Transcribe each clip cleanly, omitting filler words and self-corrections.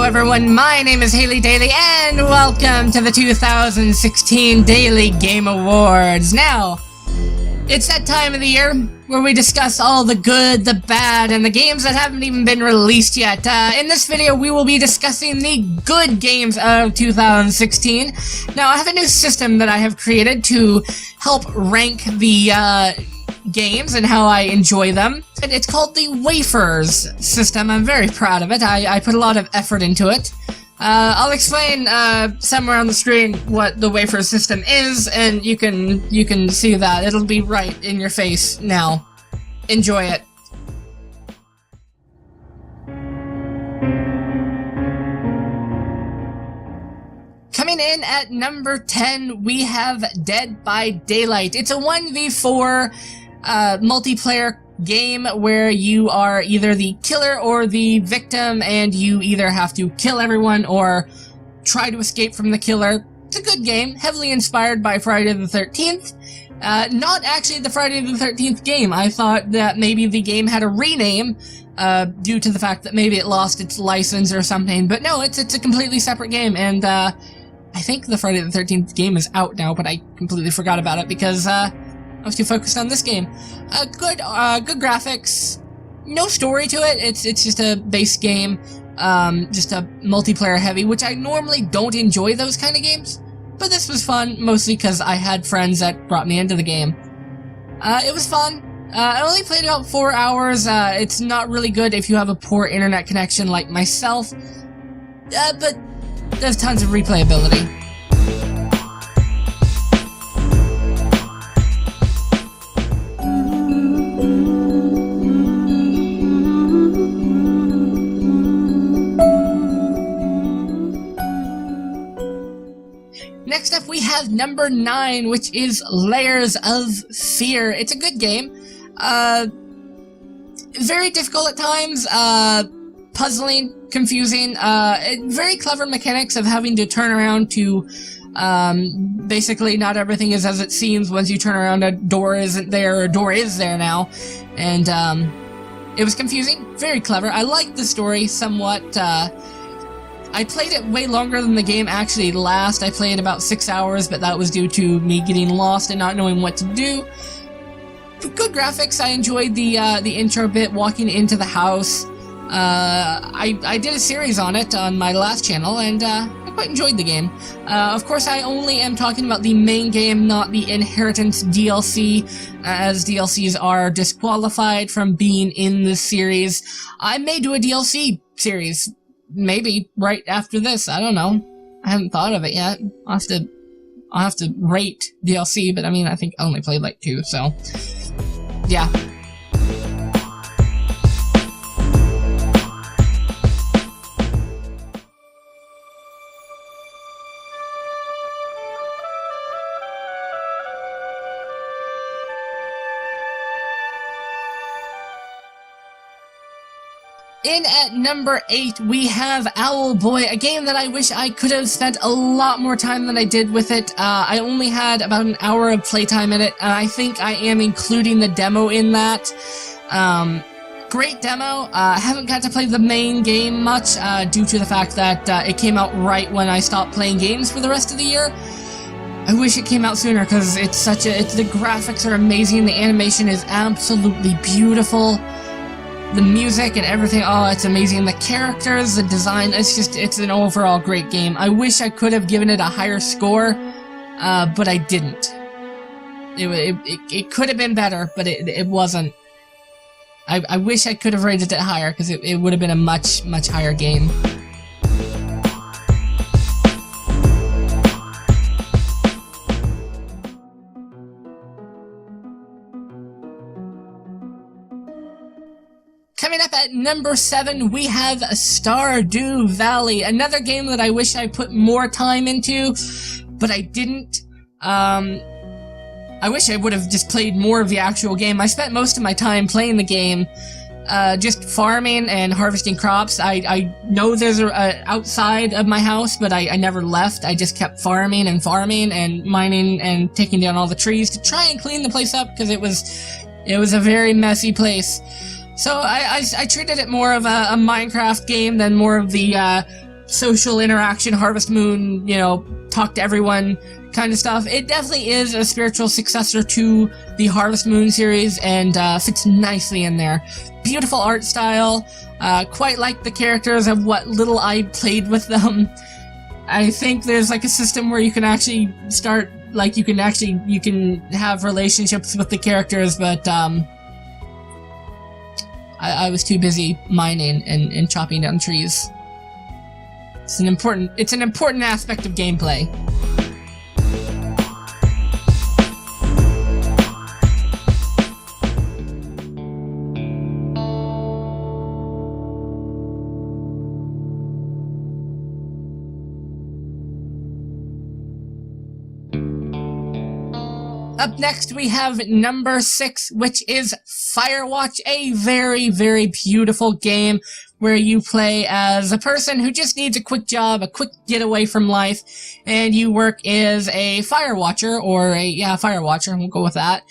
everyone, my name is HaylieDaylie, and welcome to the 2016 Daily Game Awards. Now, it's that time of the year where we discuss all the good, the bad, and the games that haven't even been released yet. In this video, we will be discussing the good games of 2016. Now, I have a new system that I have created to help rank the games and how I enjoy them. It's called the Wafers system. I'm very proud of it. I put a lot of effort into it. I'll explain somewhere on the screen what the Wafers system is, and you can see that. It'll be right in your face now. Enjoy it. Coming in at number 10, we have Dead by Daylight. It's a 1v4 multiplayer game where you are either the killer or the victim, and you either have to kill everyone or try to escape from the killer. It's a good game, heavily inspired by Friday the 13th. Not actually the Friday the 13th game. I thought that maybe the game had a rename due to the fact that maybe it lost its license or something, but no, it's a completely separate game, and I think the Friday the 13th game is out now, but I completely forgot about it because I was too focused on this game. Good graphics, no story to it. It's just a base game, just a multiplayer heavy, which I normally don't enjoy those kind of games. But this was fun, mostly because I had friends that brought me into the game. It was fun. I only played about 4 hours. It's not really good if you have a poor internet connection like myself, but there's tons of replayability. Next up, we have number 9, which is Layers of Fear. It's a good game. Very difficult at times, puzzling, confusing, very clever mechanics of having to turn around to, basically not everything is as it seems. Once you turn around, a door isn't there, or a door is there now, and, it was confusing, very clever. I liked the story somewhat. I played it way longer than the game actually lasts. I played about 6 hours, but that was due to me getting lost and not knowing what to do. Good graphics. I enjoyed the intro bit, walking into the house. I did a series on it on my last channel, and I quite enjoyed the game. Of course, I only am talking about the main game, not the Inheritance DLC, as DLCs are disqualified from being in this series. I may do a DLC series. Maybe right after this. I don't know. I haven't thought of it yet. I'll have to rate DLC, but I mean, I think I only played like 2, so yeah. In at number 8, we have Owlboy, a game that I wish I could have spent a lot more time than I did with it. I only had about an hour of playtime in it, and I think I am including the demo in that. Great demo. I haven't got to play the main game much, due to the fact that it came out right when I stopped playing games for the rest of the year. I wish it came out sooner, because the graphics are amazing, the animation is absolutely beautiful. The music and everything, oh, it's amazing. The characters, the design, it's an overall great game. I wish I could have given it a higher score, but I didn't. It could have been better, but it wasn't. I wish I could have rated it higher, because it would have been a much higher game. Coming up at number 7, we have Stardew Valley, another game that I wish I put more time into, but I didn't. I wish I would have just played more of the actual game. I spent most of my time playing the game, just farming and harvesting crops. I know there's outside of my house, but I never left. I just kept farming and mining and taking down all the trees to try and clean the place up, because it was a very messy place. So I treated it more of a Minecraft game than more of the social interaction, Harvest Moon, talk to everyone kind of stuff. It definitely is a spiritual successor to the Harvest Moon series and fits nicely in there. Beautiful art style, quite like the characters of what little I played with them. I think there's like a system where you can actually start, like you can have relationships with the characters, but I was too busy mining and chopping down trees. It's an important aspect of gameplay. Up next, we have number 6, which is Firewatch, a very, very beautiful game where you play as a person who just needs a quick job, a quick getaway from life, and you work as a firewatcher, or firewatcher, we'll go with that.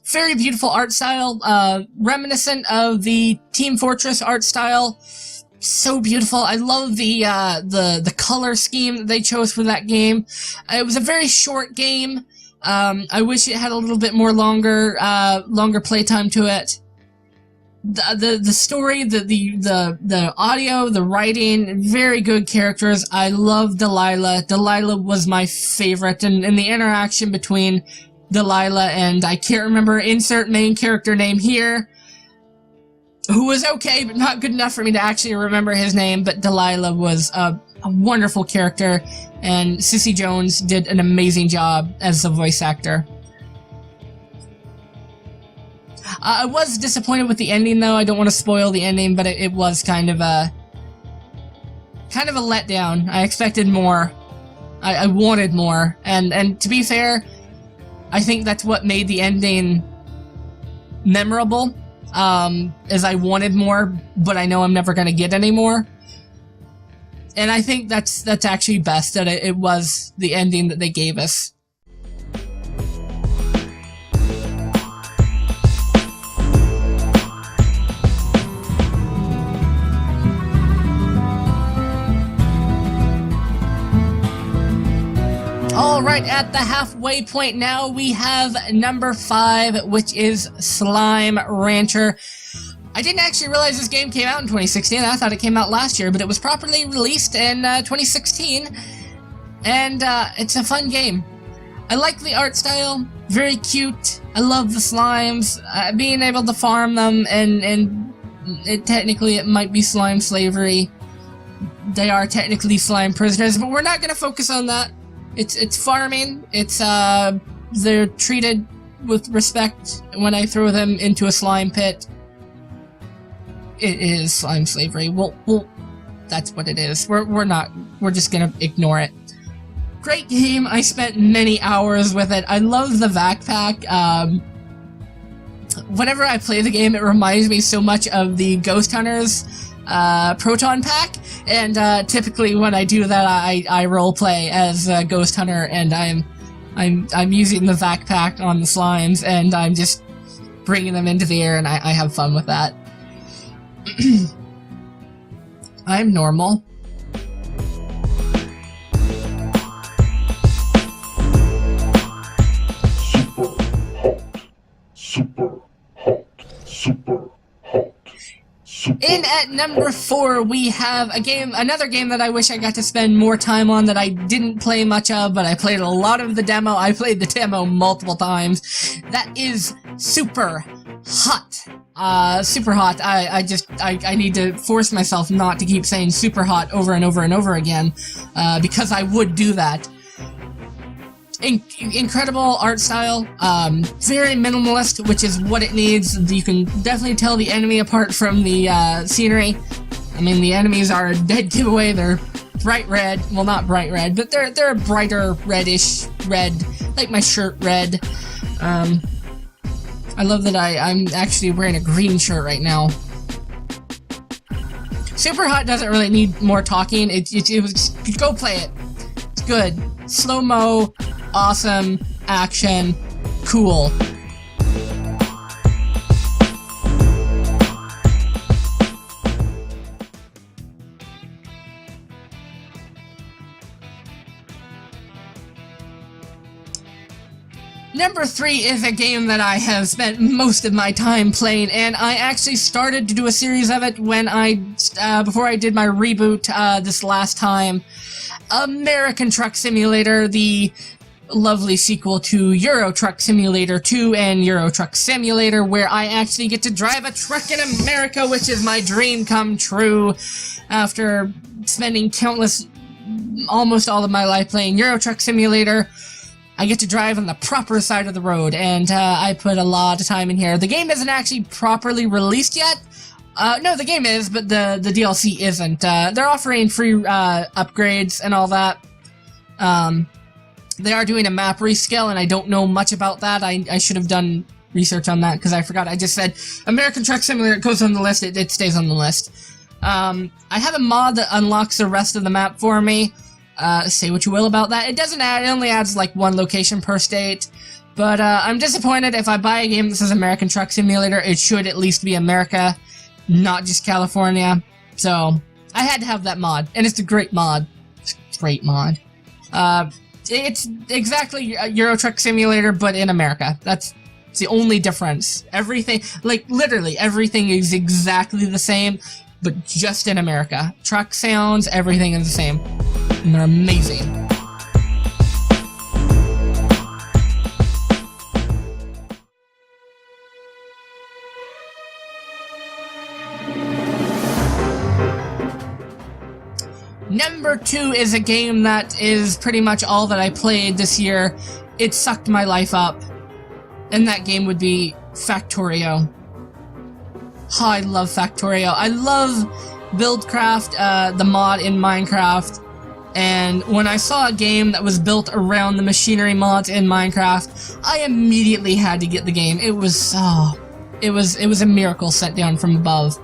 Very beautiful art style, reminiscent of the Team Fortress art style. So beautiful. I love the color scheme that they chose for that game. It was a very short game. I wish it had a little bit more longer playtime to it. The story, the audio, the writing, very good characters. I love Delilah. Delilah was my favorite, and the interaction between Delilah and, I can't remember, insert main character name here, who was okay, but not good enough for me to actually remember his name, but Delilah was a wonderful character, and Cissy Jones did an amazing job as the voice actor. I was disappointed with the ending, though. I don't want to spoil the ending, but it was kind of a letdown. I expected more. I wanted more, and to be fair, I think that's what made the ending memorable. Is I wanted more, but I know I'm never going to get any more. And I think that's actually best, that it was the ending that they gave us. Alright, at the halfway point now, we have number 5, which is Slime Rancher. I didn't actually realize this game came out in 2016. I thought it came out last year, but it was properly released in 2016. And it's a fun game. I like the art style, very cute. I love the slimes, being able to farm them, and technically it might be slime slavery. They are technically slime prisoners, but we're not going to focus on that. It's farming. It's they're treated with respect when I throw them into a slime pit. It is slime slavery. Well, that's what it is. We're just gonna ignore it. Great game. I spent many hours with it. I love the backpack. Whenever I play the game, it reminds me so much of the Ghost Hunters Proton Pack, and typically when I do that, I roleplay as a Ghost Hunter, and I'm using the backpack on the slimes, and I'm just bringing them into the air, and I have fun with that. I'm normal. Super hot. In at number 4, we have another game that I wish I got to spend more time on, that I didn't play much of, but I played a lot of the demo. I played the demo multiple times. That is Superhot. Superhot. I need to force myself not to keep saying Superhot over and over and over again, because I would do that. Incredible art style, very minimalist, which is what it needs. You can definitely tell the enemy apart from the scenery. I mean, the enemies are a dead giveaway. They're bright red. Well, not bright red, but they're a brighter reddish red, like my shirt red. I love that I'm actually wearing a green shirt right now. Superhot doesn't really need more talking. It was, go play it. It's good. Slow-mo. Awesome, action, cool. Number 3 is a game that I have spent most of my time playing, and I actually started to do a series of it when before I did my reboot this last time. American Truck Simulator, the lovely sequel to Euro Truck Simulator 2 and Euro Truck Simulator, where I actually get to drive a truck in America, which is my dream come true after spending almost all of my life playing Euro Truck Simulator. I get to drive on the proper side of the road, and I put a lot of time in here. The game isn't actually properly released yet. No, the game is, but the DLC isn't. They're offering free upgrades and all that. They are doing a map rescale, and I don't know much about that. I should have done research on that, because I forgot. I just said American Truck Simulator, it goes on the list, it stays on the list. I have a mod that unlocks the rest of the map for me. Say what you will about that. It doesn't add, it only adds like one location per state. But I'm disappointed. If I buy a game that says American Truck Simulator, it should at least be America, not just California. So I had to have that mod, and it's a great mod. It's a great mod. It's exactly Euro Truck Simulator, but in America. That's the only difference. Everything, like literally everything is exactly the same, but just in America. Truck sounds, everything is the same. And they're amazing. Number 2 is a game that is pretty much all that I played this year. It sucked my life up. And that game would be Factorio. Oh, I love Factorio. I love Buildcraft, the mod in Minecraft. And when I saw a game that was built around the machinery mods in Minecraft, I immediately had to get the game. It was a miracle sent down from above.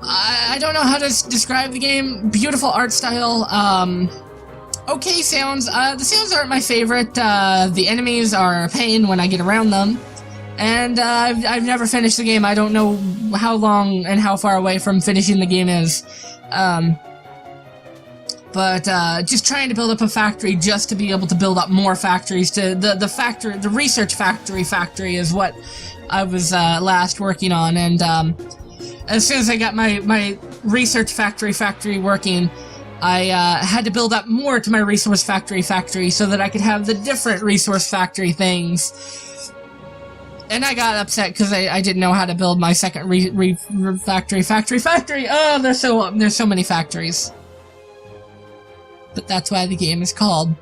I don't know how to describe the game. Beautiful art style. Okay sounds. The sounds aren't my favorite. The enemies are a pain when I get around them. And I've never finished the game. I don't know how long and how far away from finishing the game is. But just trying to build up a factory just to be able to build up more factories. The research factory is what I was last working on. And as soon as I got my research factory working, I had to build up more to my resource factory so that I could have the different resource factory things. And I got upset because I didn't know how to build my second factory. Oh, there's so many factories. But that's why the game is called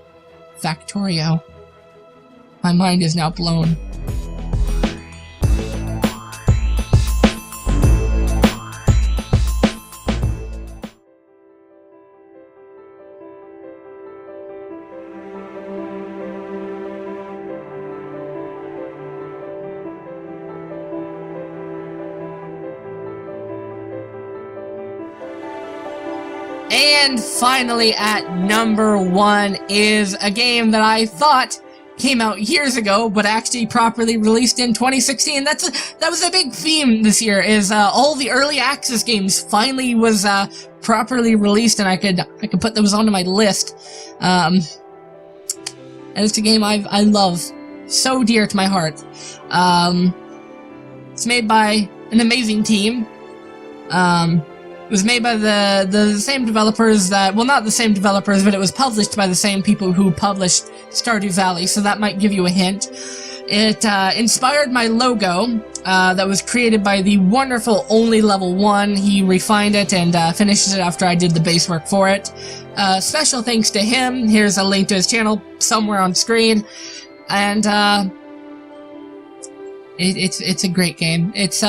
Factorio. My mind is now blown. And finally, at number 1 is a game that I thought came out years ago, but actually properly released in 2016. That was a big theme this year. Is all the early access games finally was properly released, and I could put those onto my list. And it's a game I love, so dear to my heart. It's made by an amazing team. It was made by the same developers that, well, not the same developers, but it was published by the same people who published Stardew Valley, so that might give you a hint. It inspired my logo that was created by the wonderful Only Level 1. He refined it and finished it after I did the base work for it. Special thanks to him. Here's a link to his channel somewhere on screen. And it's a great game. It's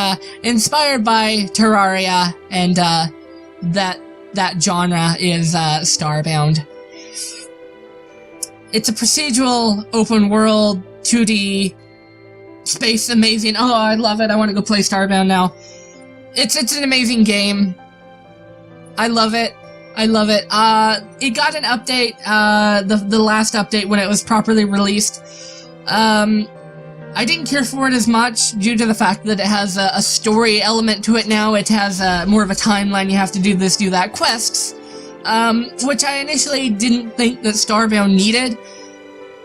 inspired by Terraria, and that genre is Starbound. It's a procedural, open world, 2D, space amazing. Oh, I love it. I want to go play Starbound now. It's an amazing game. I love it. I love it. It got an update, the last update when it was properly released. I didn't care for it as much due to the fact that it has a story element to it now. It has more of a timeline. You have to do this, do that, quests, which I initially didn't think that Starbound needed.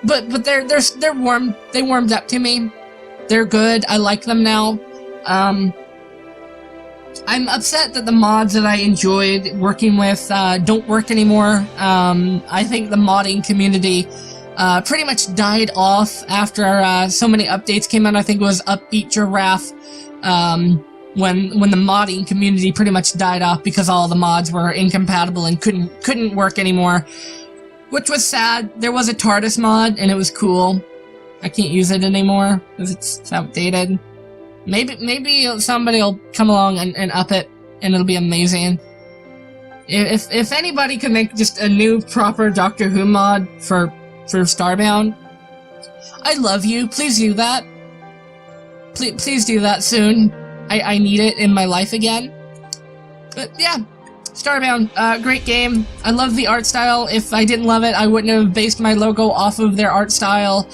but they're warm. They warmed up to me. They're good. I like them now. I'm upset that the mods that I enjoyed working with don't work anymore. I think the modding community pretty much died off after so many updates came out. I think it was Upbeat Giraffe when the modding community pretty much died off because all the mods were incompatible and couldn't work anymore, which was sad. There was a TARDIS mod and it was cool. I can't use it anymore because it's outdated. Maybe somebody will come along and up it, and it'll be amazing. If anybody could make just a new proper Doctor Who mod for Starbound, I love you. Please do that. Please do that soon. I need it in my life again. But yeah, Starbound, great game. I love the art style. If I didn't love it, I wouldn't have based my logo off of their art style.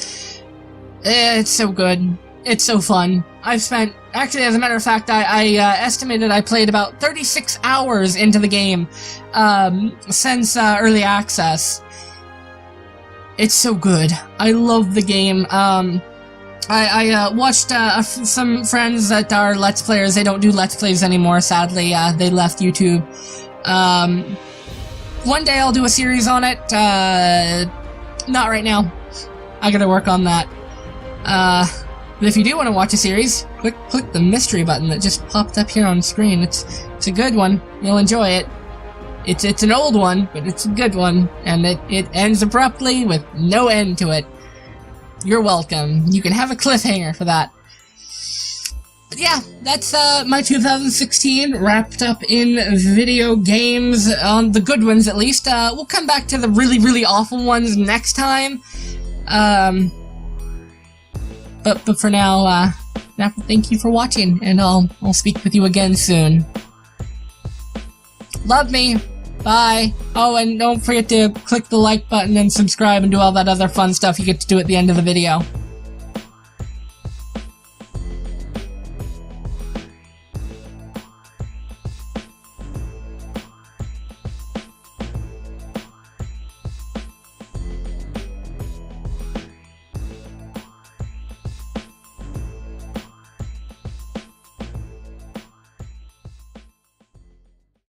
It's so good. It's so fun. I've spent, actually, as a matter of fact, I estimated I played about 36 hours into the game since early access. It's so good. I love the game. I watched some friends that are Let's Players. They don't do Let's Plays anymore, sadly. They left YouTube. One day I'll do a series on it. Not right now. I gotta work on that. But if you do want to watch a series, click the mystery button that just popped up here on the screen. It's a good one. You'll enjoy it. It's an old one, but it's a good one, and it ends abruptly with no end to it. You're welcome. You can have a cliffhanger for that. But yeah, that's my 2016 wrapped up in video games, on the good ones at least. We'll come back to the really, really awful ones next time. But for now, thank you for watching, and I'll speak with you again soon. Love me. Bye. Oh, and don't forget to click the like button and subscribe and do all that other fun stuff you get to do at the end of the video.